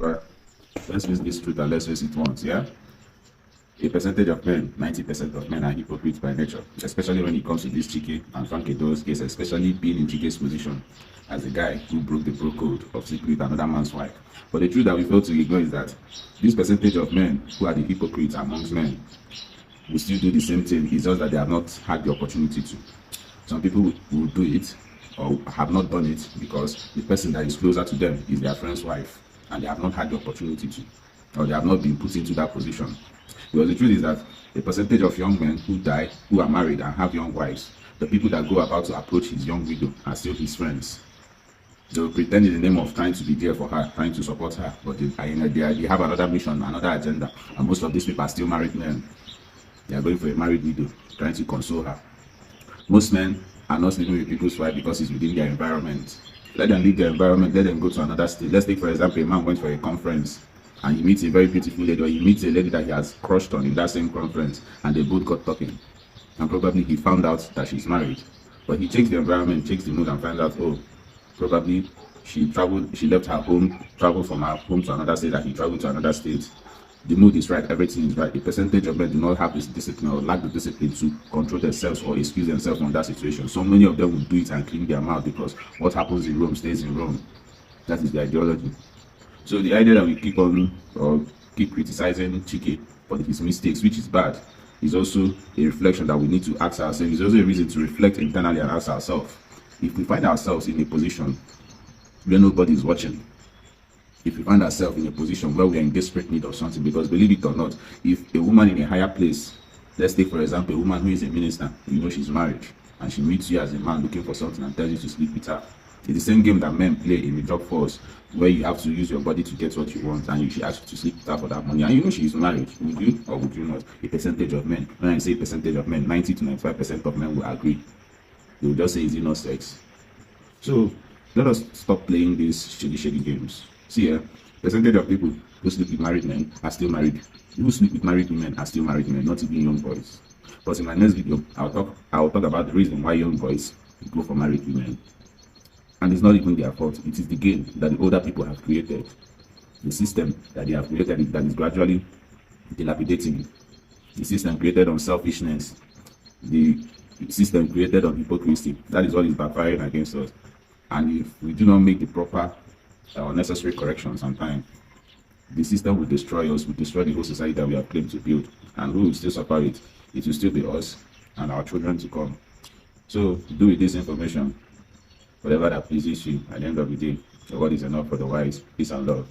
Well, let's face this truth and let's face it once, yeah? A percentage of men, 90% of men are hypocrites by nature, especially when it comes to this Chike and Frankie Doe's case, especially being in Chike's position as a guy who broke the bro code of sleeping with another man's wife. But the truth that we fail to ignore is that this percentage of men who are the hypocrites amongst men will still do the same thing. It's just that they have not had the opportunity to. Some people will do it or have not done it because the person that is closer to them is their friend's wife and they have not had the opportunity to, or they have not been put into that position. Because the truth is that a percentage of young men who die, who are married and have young wives, the people that go about to approach his young widow are still his friends. They will pretend in the name of trying to be there for her, trying to support her, but they have another mission, another agenda, and most of these people are still married men. They are going for a married widow, trying to console her. Most men are not sleeping with people's wife because it's within their environment. Let them leave their environment, let them go to another state. Let's take, for example, a man went for a conference and he meets a very beautiful lady, or he meets a lady that he has crushed on in that same conference, and they both got talking. And probably he found out that she's married. But he checks the environment, checks the mood, and finds out, oh, probably she left her home, traveled from her home to another state, and he traveled to another state. The mood is right, everything is right. A percentage of men do not have this discipline or lack the discipline to control themselves or excuse themselves from that situation. So many of them will do it and clean their mouth because what happens in Rome stays in Rome. That is the ideology. So the idea that we keep on or keep criticizing Chike for his mistakes, which is bad, is also a reflection that we need to ask ourselves. It's also a reason to reflect internally and ask ourselves. If we find ourselves in a position where nobody is watching, if we find ourselves in a position where we are in desperate need of something, because believe it or not, if a woman in a higher place, let's take for example a woman who is a minister, you know she's married, and she meets you as a man looking for something and tells you to sleep with her. It's the same game that men play in the job force, where you have to use your body to get what you want, and she asks you to sleep with her for that money, and you know she is married. Would you or would you not? A percentage of men, when I say percentage of men, 90 to 95% of men will agree. They will just say, is it not sex? So let us stop playing these shady games. See, percentage of people who sleep with married men are still married. Who sleep with married women are still married men, not even young boys. But in my next video, I'll talk about the reason why young boys go for married women. And it's not even their fault. It is the game that the older people have created. The system that they have created that is gradually dilapidating. The system created on selfishness. The system created on hypocrisy. That is what is backfiring against us. And if we do not make the proper or necessary corrections on time, the system will destroy us, will destroy the whole society that we have claimed to build. And who will still suffer it? It will still be us and our children to come. So do with this information whatever that pleases you. At the end of the day, the word is enough for the wise. Peace and love.